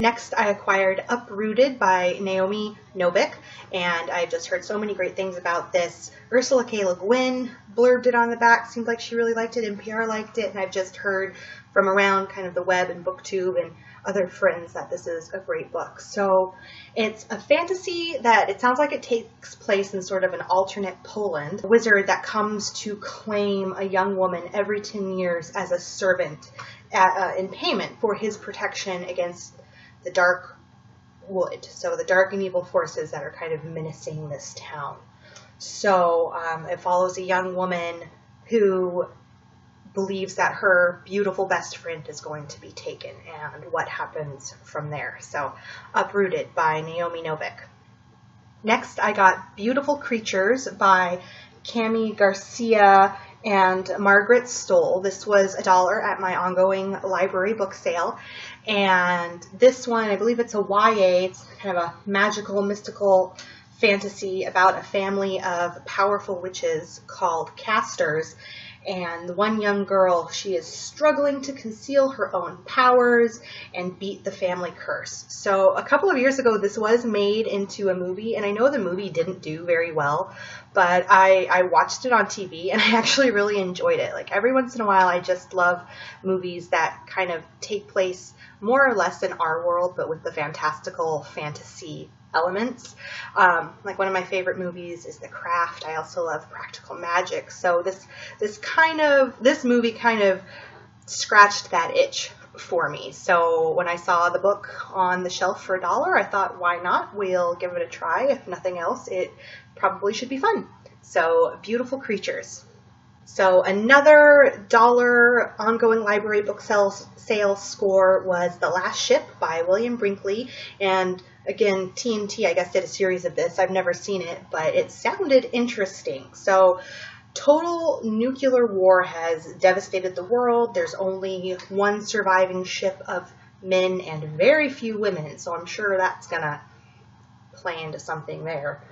Next, I acquired Uprooted by Naomi Novik, and I've just heard so many great things about this. Ursula K. Le Guin blurbed it on the back. Seemed like she really liked it. NPR liked it, and I've just heard from around kind of the web and booktube and other friends that this is a great book. So it's a fantasy that it sounds like it takes place in sort of an alternate Poland. A wizard that comes to claim a young woman every 10 years as a servant in payment for his protection against the dark wood, so the dark and evil forces that are kind of menacing this town. So it follows a young woman who believes that her beautiful best friend is going to be taken and what happens from there. So Uprooted by Naomi Novik. Next, I got Beautiful Creatures by Cami Garcia and Margaret Stoll. This was $1 at my ongoing library book sale. And this one, I believe it's a YA. It's kind of a magical, mystical fantasy about a family of powerful witches called casters. And one young girl, she is struggling to conceal her own powers and beat the family curse. So a couple of years ago, this was made into a movie, and I know the movie didn't do very well, but I watched it on TV, and I actually really enjoyed it. Like, every once in a while, I just love movies that kind of take place more or less in our world, but with the fantastical fantasy elements. Like, one of my favorite movies is The Craft. I also love practical magic. So this movie kind of scratched that itch for me. So when I saw the book on the shelf for $1, I thought, why not? We'll give it a try. If nothing else, it probably should be fun. So Beautiful Creatures. So another $1 ongoing library book sales score was The Last Ship by William Brinkley. And again, TNT, I guess, did a series of this. I've never seen it, but it sounded interesting. So total nuclear war has devastated the world. There's only one surviving ship of men and very few women. So I'm sure that's going to play into something there.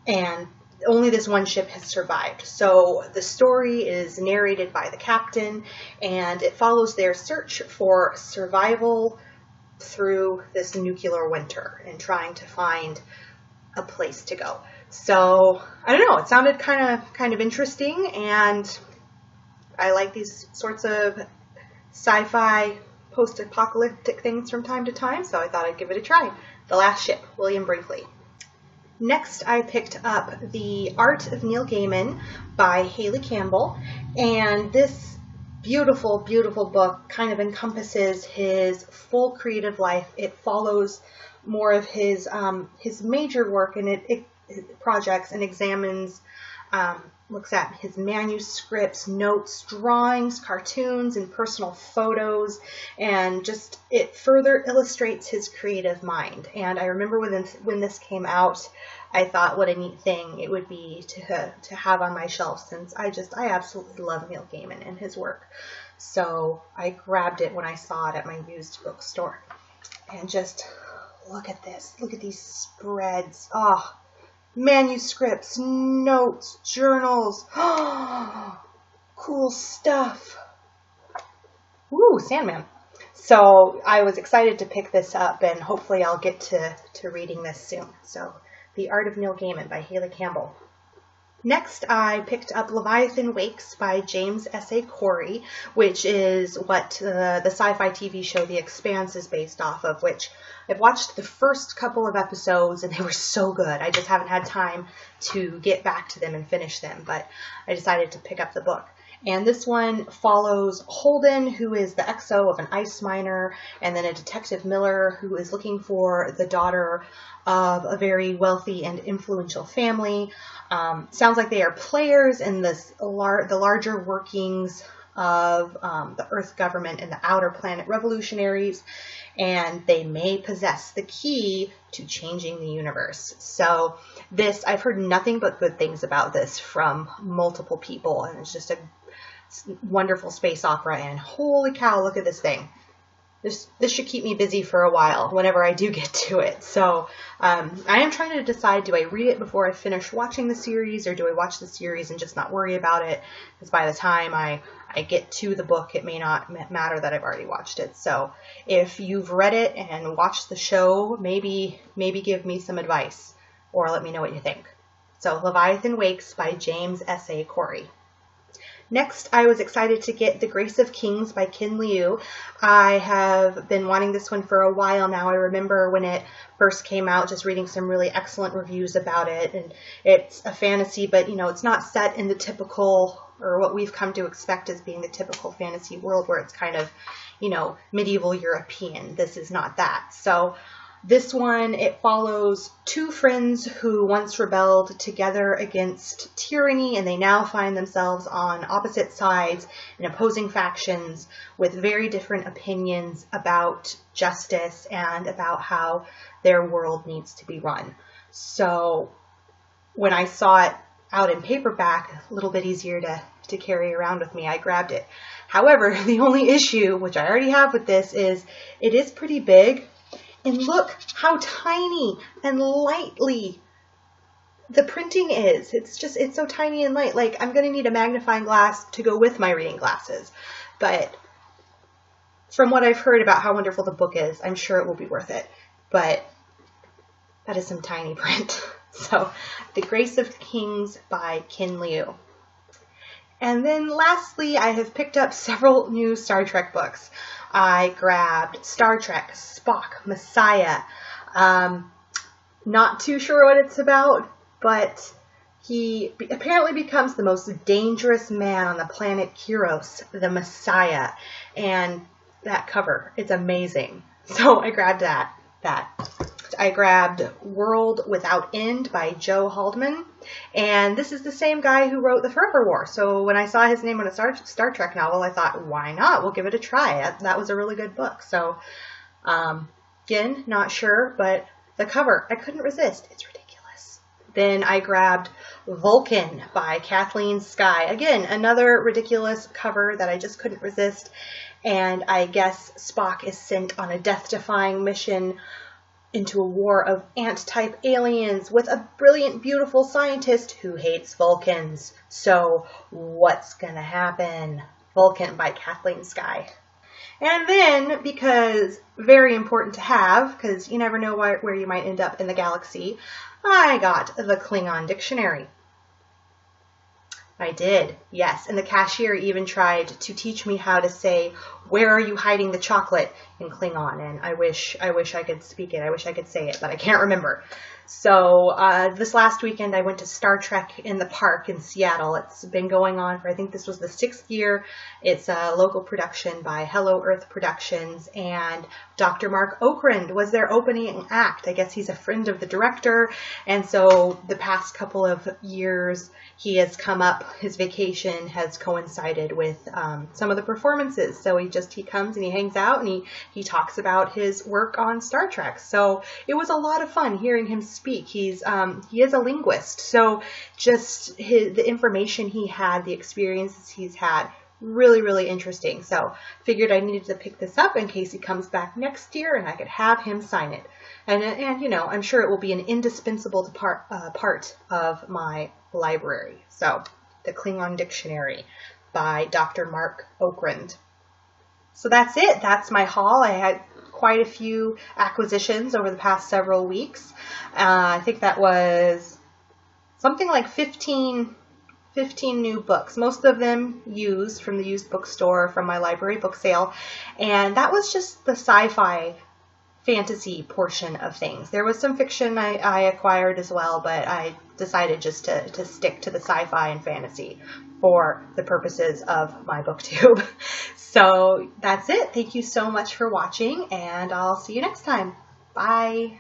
And only this one ship has survived. So the story is narrated by the captain, and it follows their search for survival through this nuclear winter and trying to find a place to go. So I don't know, it sounded kind of interesting, and I like these sorts of sci-fi post-apocalyptic things from time to time, so I thought I'd give it a try. The Last Ship, William Brinkley. Next, I picked up The Art of Neil Gaiman by Haley Campbell, and this beautiful, beautiful book kind of encompasses his full creative life. It follows more of his major work, and it projects and examines, looks at his manuscripts, notes, drawings, cartoons, and personal photos, and just it further illustrates his creative mind. And I remember when this came out, I thought what a neat thing it would be to have on my shelf, since I absolutely love Neil Gaiman and his work. So I grabbed it when I saw it at my used bookstore. And just look at this. Look at these spreads. Oh, manuscripts, notes, journals. Cool stuff. Ooh, Sandman. So I was excited to pick this up, and hopefully I'll get to reading this soon. So The Art of Neil Gaiman by Haley Campbell. Next, I picked up Leviathan Wakes by James S.A. Corey, which is what the sci-fi TV show The Expanse is based off of, which I've watched the first couple of episodes, and they were so good. I just haven't had time to get back to them and finish them, but I decided to pick up the book. And this one follows Holden, who is the XO of an ice miner, and then a Detective Miller, who is looking for the daughter of a very wealthy and influential family. Sounds like they are players in the larger workings of the Earth government and the Outer Planet revolutionaries, and they may possess the key to changing the universe. So this, I've heard nothing but good things about this from multiple people, and it's just a wonderful space opera, and holy cow, look at this thing. this should keep me busy for a while whenever I do get to it. So I am trying to decide, do I read it before I finish watching the series, or do I watch the series and just not worry about it? Because by the time I get to the book, it may not matter that I've already watched it. So if you've read it and watched the show, maybe give me some advice or let me know what you think. So Leviathan Wakes by James S.A. Corey. Next, I was excited to get The Grace of Kings by Kin Liu. I have been wanting this one for a while now. I remember when it first came out, just reading some really excellent reviews about it. And it's a fantasy, but it's not set in the typical, or what we've come to expect as being the typical fantasy world where it's kind of, medieval European. This is not that. So this one, it follows two friends who once rebelled together against tyranny, and they now find themselves on opposite sides in opposing factions with very different opinions about justice and about how their world needs to be run. So when I saw it out in paperback, a little bit easier to carry around with me, I grabbed it. However, the only issue, which I already have with this, is it is pretty big. And look how tiny and lightly the printing is. It's so tiny and light. Like, I'm going to need a magnifying glass to go with my reading glasses. But from what I've heard about how wonderful the book is, I'm sure it will be worth it. But that is some tiny print. So, The Grace of Kings by Kin Liu. And then lastly, I have picked up several new Star Trek books. I grabbed Star Trek, Spock, Messiah. Not too sure what it's about, but he apparently becomes the most dangerous man on the planet Kyros, the Messiah. And that cover, it's amazing. So I grabbed that. I grabbed World Without End by Joe Haldeman. And this is the same guy who wrote The Forever War. So when I saw his name on a Star Trek novel, I thought, why not? We'll give it a try. That was a really good book. So, again, not sure, but the cover, I couldn't resist. It's ridiculous. Then I grabbed Vulcan by Kathleen Sky. Again, another ridiculous cover that I just couldn't resist. And I guess Spock is sent on a death-defying mission into a war of ant-type aliens with a brilliant, beautiful scientist who hates Vulcans. So, what's gonna happen? Vulcan by Kathleen Sky. And then, because very important to have, because you never know where you might end up in the galaxy, I got the Klingon Dictionary. I did, yes. And the cashier even tried to teach me how to say, "Where are you hiding the chocolate?" in Klingon. And I wish I could speak it. I wish I could say it, but I can't remember. So this last weekend I went to Star Trek in the Park in Seattle. It's been going on for, I think this was the 6th year. It's a local production by Hello Earth Productions, and Dr. Mark Okrand was their opening act. I guess he's a friend of the director, and so the past couple of years he has come up, his vacation has coincided with some of the performances. So he comes and he hangs out and he talks about his work on Star Trek. So it was a lot of fun hearing him speak. He is a linguist, so just the information he had, the experiences he's had, really, really interesting. So figured I needed to pick this up in case he comes back next year and I could have him sign it. And I'm sure it will be an indispensable part of my library. So the Klingon Dictionary by Dr. Mark Okrand. So that's it. That's my haul. I had quite a few acquisitions over the past several weeks. I think that was something like 15 new books, most of them used from the used bookstore from my library book sale. And that was just the sci-fi fantasy portion of things. There was some fiction I acquired as well, but I decided just to stick to the sci-fi and fantasy for the purposes of my booktube. So that's it. Thank you so much for watching, and I'll see you next time. Bye.